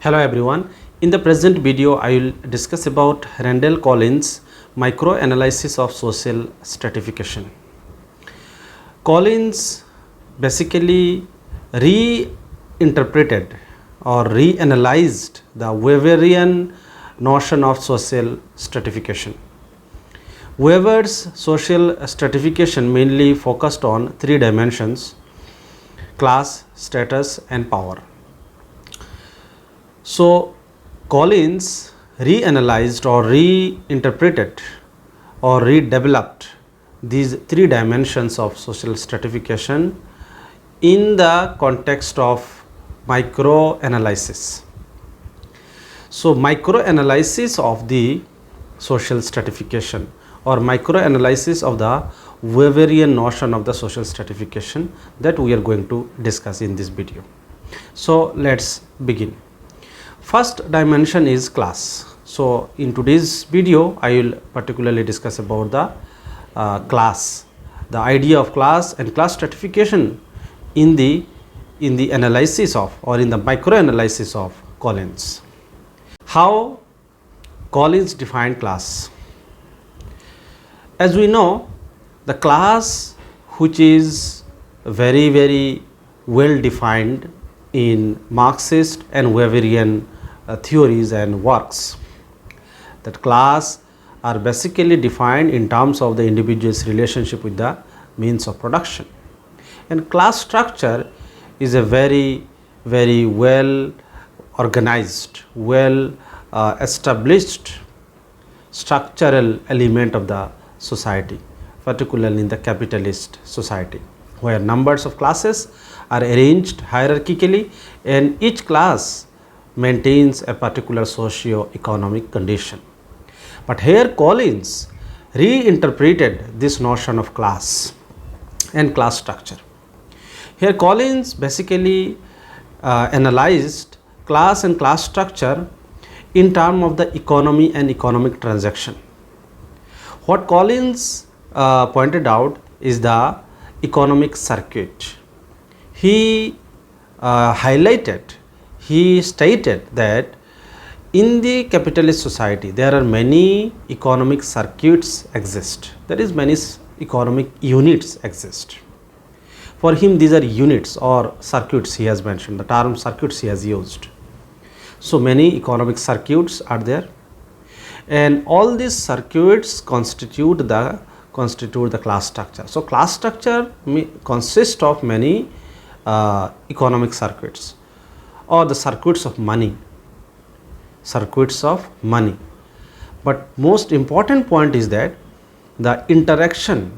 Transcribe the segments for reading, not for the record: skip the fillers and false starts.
Hello everyone. In the present video, I will discuss about Randall Collins' microanalysis of social stratification. Collins basically reinterpreted or reanalyzed the Weberian notion of social stratification. Weber's social stratification mainly focused on three dimensions: class, status and power. So Collins reanalyzed or reinterpreted or redeveloped these three dimensions of social stratification in the context of microanalysis. So microanalysis of the social stratification or microanalysis of the Weberian notion of the social stratification that we are going to discuss in this video. So let's begin. First dimension is class. So in today's video I will particularly discuss about the class, the idea of class and class stratification in the analysis of or in the microanalysis of Collins. How Collins defined class? As we know, the class which is very well defined in Marxist and Weberian theories and works, that class are basically defined in terms of the individual's relationship with the means of production, and class structure is a very well organized, well established structural element of the society, particularly in the capitalist society, where numbers of classes are arranged hierarchically and each class maintains a particular socio-economic condition. But here Collins reinterpreted this notion of class and class structure. Here Collins basically analyzed class and class structure in terms of the economy and economic transaction. What Collins pointed out is the economic circuit. He he stated that in the capitalist society there are many economic circuits exist, there is many economic units exist. For him these are units or circuits, he has mentioned the term circuits he has used. So many economic circuits are there, and all these circuits constitute the class structure. So class structure consists of many economic circuits or the circuits of money. But most important point is that the interactional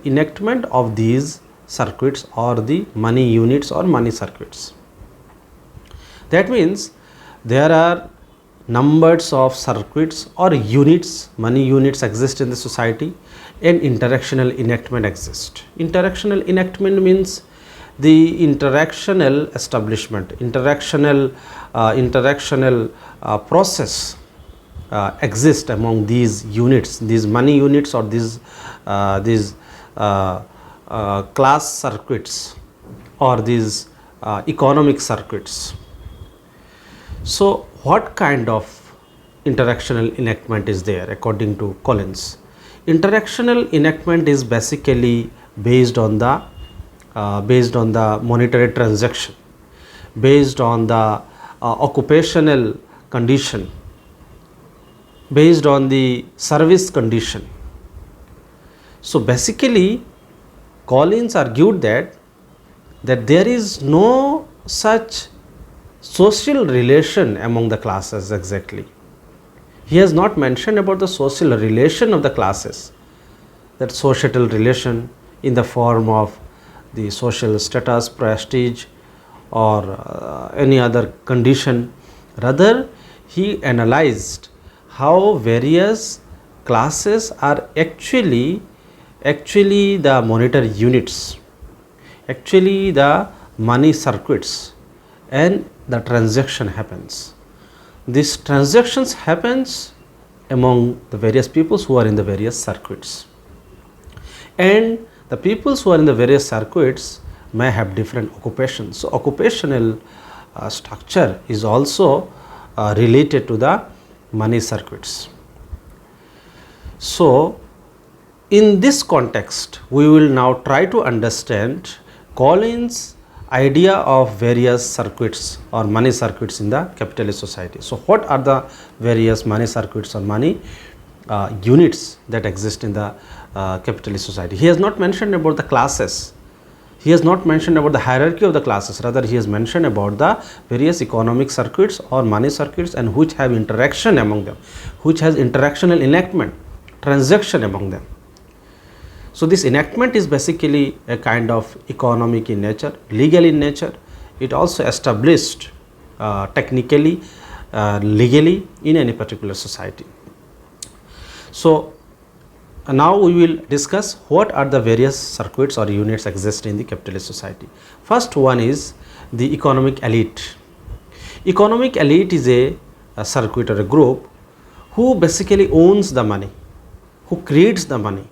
enactment of these circuits or the money units or money circuits. That means there are numbers of circuits or units, money units exist in the society, and interactional enactment exists. Interactional enactment means the interactional establishment, interactional process exists among these units, these money units or these class circuits or these economic circuits. So what kind of interactional enactment is there according to Collins? Interactional enactment is basically based on the monetary transaction, based on the occupational condition, based on the service condition. So basically Collins argued that there is no such social relation among the classes exactly. He has not mentioned about the social relation of the classes, that societal relation in the form of the social status, prestige or any other condition. Rather, he analyzed how various classes are actually the monetary units, actually the money circuits, and the transaction happens. These transactions happens among the various peoples who are in the various circuits, and the peoples who are in the various circuits may have different occupations. So occupational structure is also related to the money circuits. So in this context, we will now try to understand Collins' idea of various circuits or money circuits in the capitalist society. So what are the various money circuits or money units that exist in the capitalist society? He has not mentioned about the classes. He has not mentioned about the hierarchy of the classes. Rather, he has mentioned about the various economic circuits or money circuits, and which have interaction among them, which has interactional enactment, transaction among them. So this enactment is basically a kind of economic in nature, legal in nature. It also established technically, legally in any particular society. So now we will discuss what are the various circuits or units exist in the capitalist society. First one is the economic elite. Economic elite is a circuit or a group who basically owns the money, who creates the money,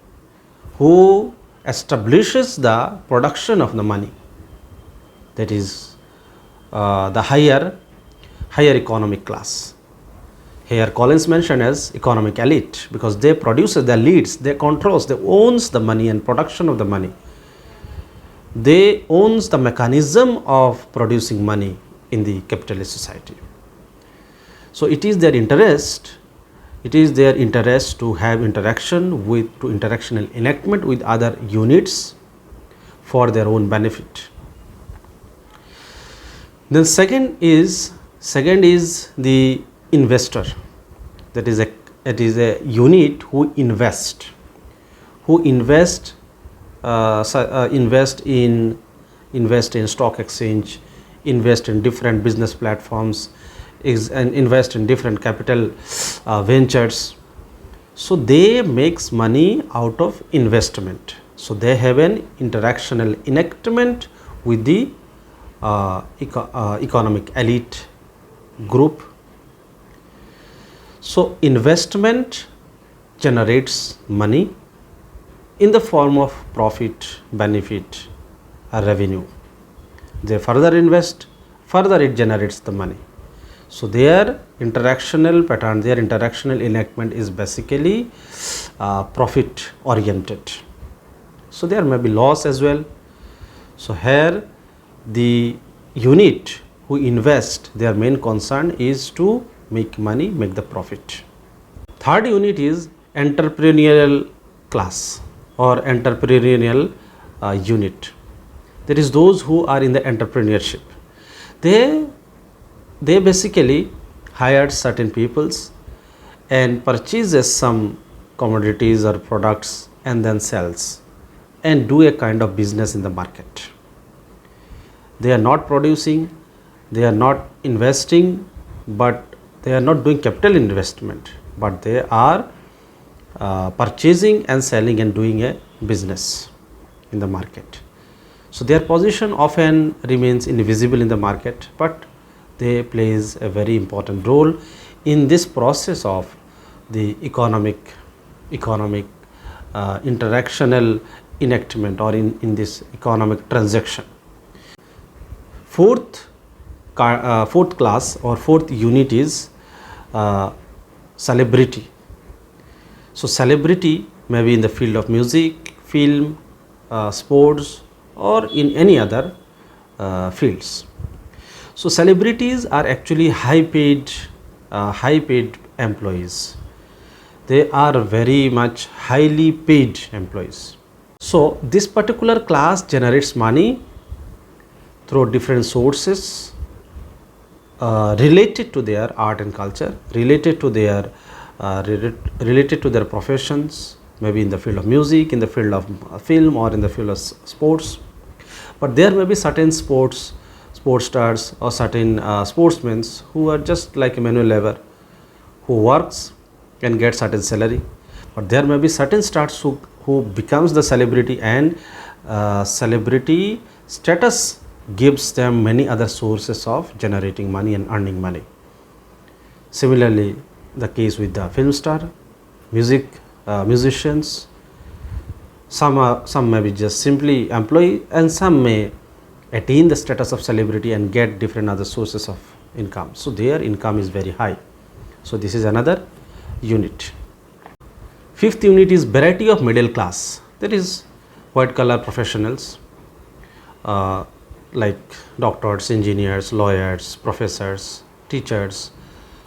who establishes the production of the money. That is the higher economic class. Here Collins mentioned as economic elite because they produce, they leads, they controls, they owns the money and production of the money. They owns the mechanism of producing money in the capitalist society. So it is their interest, to have interaction with, to interactional enactment with other units for their own benefit. Then second is the investor. That is a unit who invest in stock exchange, invest in different business platforms, and invest in different capital ventures. So they makes money out of investment. So they have an interactional enactment with the economic elite group. So investment generates money in the form of profit, benefit, or revenue. They further invest, further it generates the money. So their interactional pattern, their interactional enactment is basically profit oriented. So there may be loss as well. So here the unit who invest, their main concern is to make money, make the profit. Third unit is entrepreneurial class or entrepreneurial unit. That is those who are in the entrepreneurship. They basically hired certain peoples and purchases some commodities or products and then sells and do a kind of business in the market. They are not producing, they are not investing, but they are not doing capital investment, but they are purchasing and selling and doing a business in the market. So their position often remains invisible in the market, but they plays a very important role in this process of the economic interactional enactment or in this economic transaction. Fourth class or fourth unit is celebrity. So celebrity may be in the field of music, film, sports, or in any other fields. So celebrities are actually high paid employees. They are very much highly paid employees. So this particular class generates money through different sources related to their art and culture, related to their professions, maybe in the field of music, in the field of film, or in the field of sports. But there may be certain sports stars or certain sportsmen who are just like a manual labor who works and gets certain salary. But there may be certain stars who becomes the celebrity, and celebrity status gives them many other sources of generating money and earning money. Similarly, the case with the film star, musicians. Some may be just simply employee, and some may attain the status of celebrity and get different other sources of income. So their income is very high. So this is another unit. Fifth unit is variety of middle class. That is white collar professionals like doctors, engineers, lawyers, professors, teachers.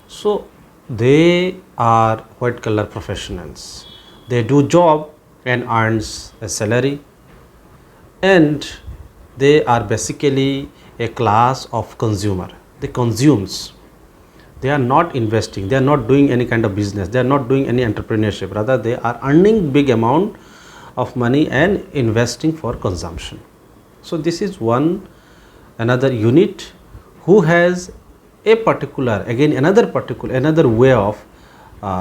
So they are white collar professionals. They do job and earns a salary, and they are basically a class of consumer. They consumes. They are not investing. They are not doing any kind of business. They are not doing any entrepreneurship. Rather, they are earning big amount of money and investing for consumption. So this is another unit who has a particular, again another way of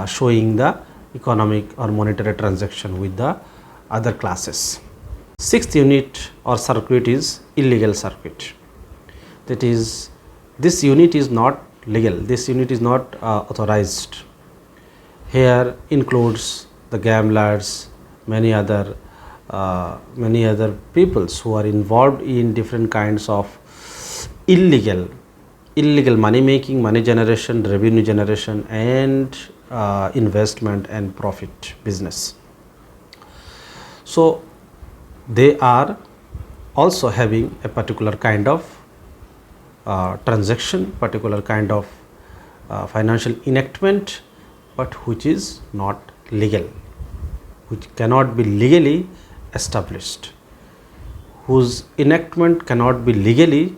showing the economic or monetary transaction with the other classes. Sixth unit or circuit is illegal circuit. That is, this unit is not legal. This unit is not authorized. Here includes the gamblers, many other peoples who are involved in different kinds of illegal money making, money generation, revenue generation, and investment and profit business. So they are also having a particular kind of transaction, particular kind of financial enactment, but which is not legal, which cannot be legally established, whose enactment cannot be legally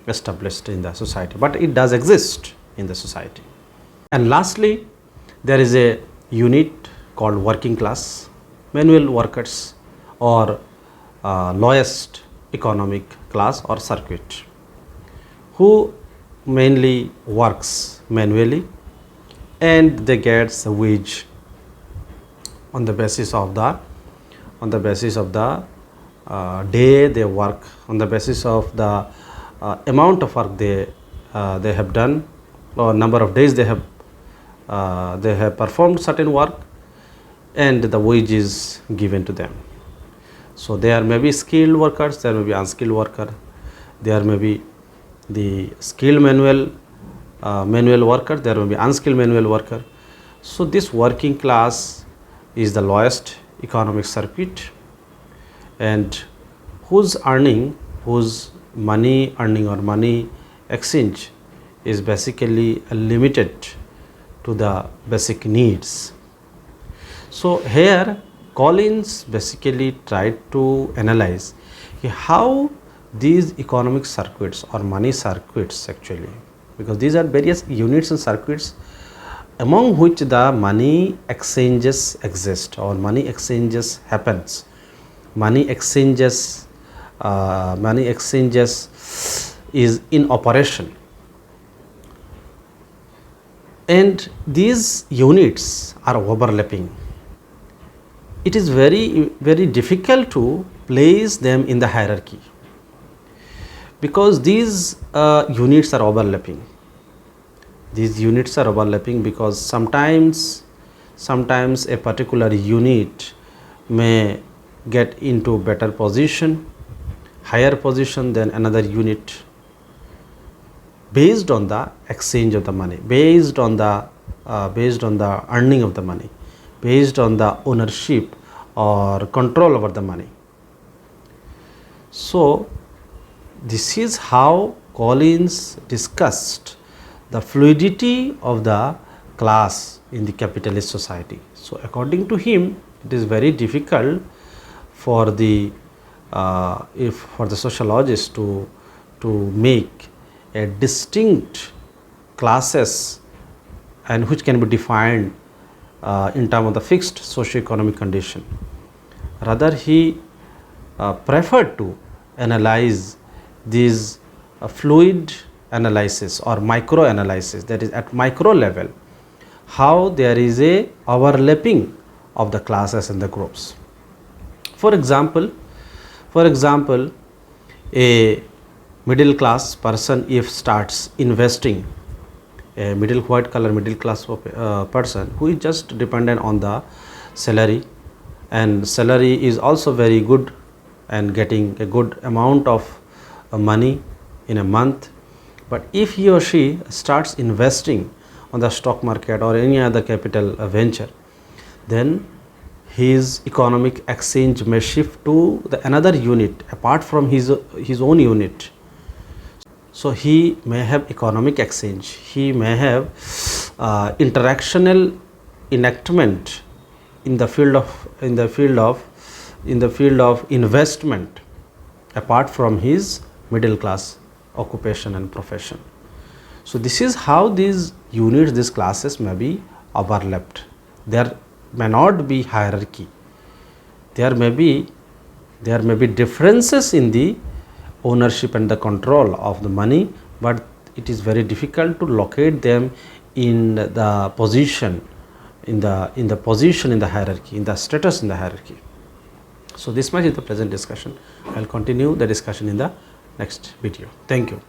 established in the society, but it does exist in the society. And lastly, there is a unit called working class, manual workers, or lowest economic class or circuit, who mainly works manually, and they get a wage on the basis of the day they work, on the basis of the amount of work they have done, or number of days they have performed certain work, and the wage is given to them. So there may be skilled workers, there may be unskilled worker, there may be the skilled manual worker, there may be unskilled manual worker. So this working class is the lowest economic circuit, and whose money earning or money exchange is basically limited to the basic needs. So here Collins basically tried to analyze how these economic circuits or money circuits actually, because these are various units and circuits among which the money exchanges exist or money exchanges happens, money exchanges is in operation, and these units are overlapping. It is very difficult to place them in the hierarchy, because these units are overlapping. These units are overlapping because sometimes a particular unit may get into better position, higher position than another unit, based on the exchange of the money, based on the earning of the money, based on the ownership or control over the money. So this is how Collins discussed the fluidity of the class in the capitalist society. So according to him, it is very difficult for the sociologist to make a distinct classes, and which can be defined in terms of the fixed socio-economic condition. Rather, he preferred to analyze these fluid analysis or micro analysis, that is at micro level, how there is a overlapping of the classes and the groups. For example, a middle class person, if starts investing, a white collar middle class person who is just dependent on the salary, and salary is also very good and getting a good amount of money in a month. But if he or she starts investing on the stock market or any other capital venture, then his economic exchange may shift to another unit apart from his own unit. So he may have economic exchange, he may have interactional enactment in the field of investment apart from his middle class occupation and profession. So this is how these units, these classes may be overlapped. There may not be hierarchy. There may be differences in the ownership and the control of the money, but it is very difficult to locate them in the position in the position in the hierarchy, in the status in the hierarchy. So this much is the present discussion. I will continue the discussion in the next video. Thank you.